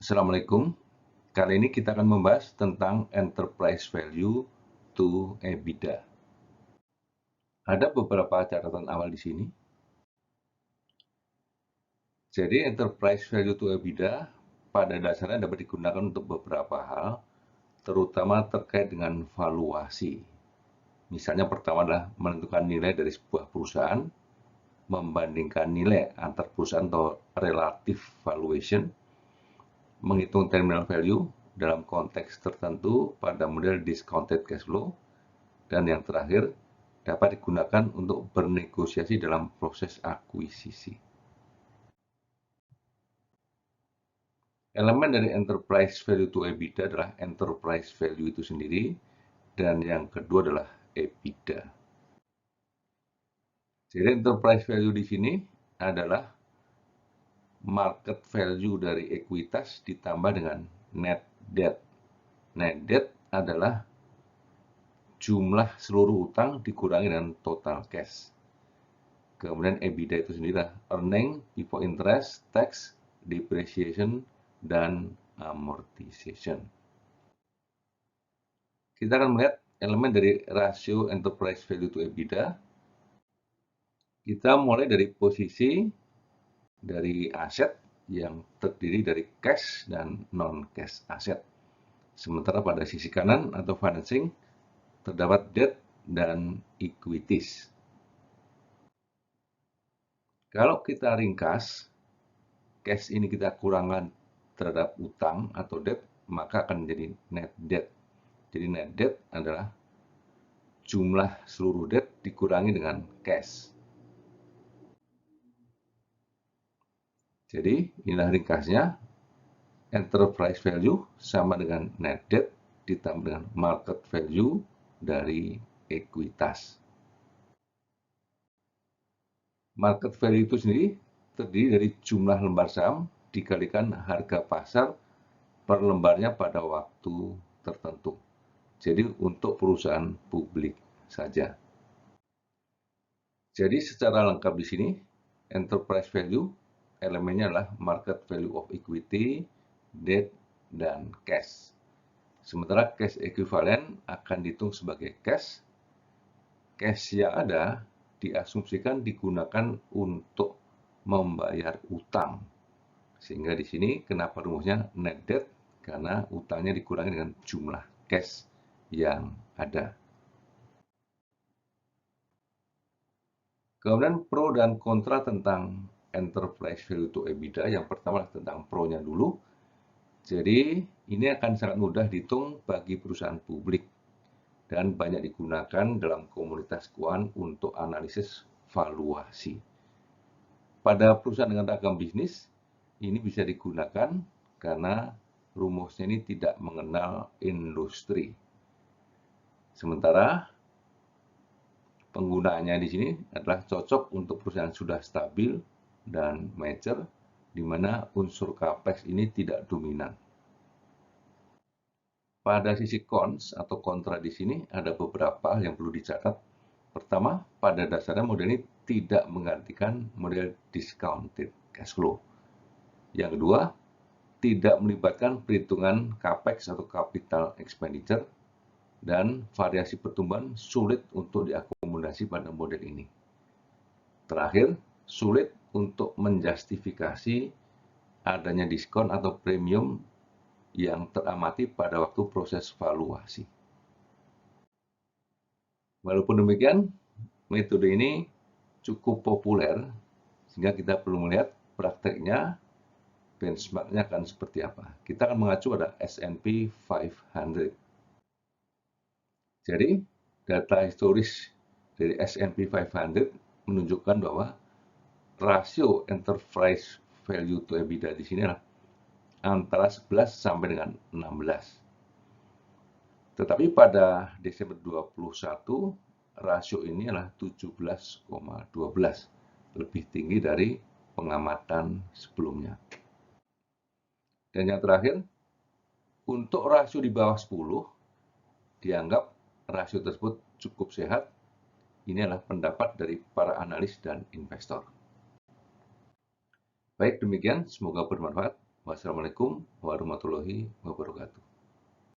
Assalamualaikum. Kali ini kita akan membahas tentang enterprise value to EBITDA. Ada beberapa catatan awal di sini. Jadi enterprise value to EBITDA pada dasarnya dapat digunakan untuk beberapa hal, terutama terkait dengan valuasi. Misalnya pertama adalah menentukan nilai dari sebuah perusahaan, membandingkan nilai antar perusahaan atau relative valuation, menghitung terminal value dalam konteks tertentu pada model discounted cash flow, dan yang terakhir dapat digunakan untuk bernegosiasi dalam proses akuisisi. Elemen dari enterprise value to EBITDA adalah enterprise value itu sendiri, dan yang kedua adalah EBITDA. Jadi enterprise value di sini adalah market value dari ekuitas ditambah dengan net debt. Net debt adalah jumlah seluruh utang dikurangi dengan total cash. Kemudian EBITDA itu sendiri adalah earning before interest, tax, depreciation, dan amortization. Kita akan melihat elemen dari rasio enterprise value to EBITDA. Kita mulai dari posisi dari aset yang terdiri dari cash dan non-cash aset. Sementara pada sisi kanan atau financing terdapat debt dan equities. Kalau kita ringkas, cash ini kita kurangkan terhadap utang atau debt, maka akan menjadi net debt. Jadi net debt adalah jumlah seluruh debt dikurangi dengan cash. Jadi inilah ringkasnya, enterprise value sama dengan net debt ditambah dengan market value dari ekuitas. Market value itu sendiri terdiri dari jumlah lembar saham dikalikan harga pasar per lembarnya pada waktu tertentu. Jadi untuk perusahaan publik saja. Jadi secara lengkap di sini, enterprise value elemennya adalah market value of equity, debt, dan cash. Sementara cash equivalent akan dihitung sebagai cash. Cash yang ada diasumsikan digunakan untuk membayar utang. Sehingga di sini kenapa rumusnya net debt? Karena utangnya dikurangi dengan jumlah cash yang ada. Kemudian pro dan kontra tentang enterprise value to EBITDA. Yang pertama tentang pro-nya dulu. Jadi ini akan sangat mudah dihitung bagi perusahaan publik dan banyak digunakan dalam komunitas keuangan untuk analisis valuasi. Pada perusahaan dengan ragam bisnis, ini bisa digunakan karena rumusnya ini tidak mengenal industri. Sementara penggunaannya di sini adalah cocok untuk perusahaan sudah stabil dan mature, di mana unsur capex ini tidak dominan. Pada sisi cons atau kontra di sini ada beberapa yang perlu dicatat. Pertama, pada dasarnya model ini tidak menggantikan model discounted cash flow. Yang kedua, tidak melibatkan perhitungan capex atau capital expenditure, dan variasi pertumbuhan sulit untuk diakomodasi pada model ini. Terakhir, sulit untuk menjustifikasi adanya diskon atau premium yang teramati pada waktu proses valuasi. Walaupun demikian, metode ini cukup populer, sehingga kita perlu melihat prakteknya, benchmarknya akan seperti apa. Kita akan mengacu pada S&P 500. Jadi, data historis dari S&P 500 menunjukkan bahwa rasio enterprise value to EBITDA di sini adalah antara 11 sampai dengan 16. Tetapi pada Desember 21, rasio ini adalah 17,12, lebih tinggi dari pengamatan sebelumnya. Dan yang terakhir, untuk rasio di bawah 10, dianggap rasio tersebut cukup sehat. Ini adalah pendapat dari para analis dan investor. Baik, demikian. Semoga bermanfaat. Wassalamualaikum warahmatullahi wabarakatuh. warahmatullahi wabarakatuh.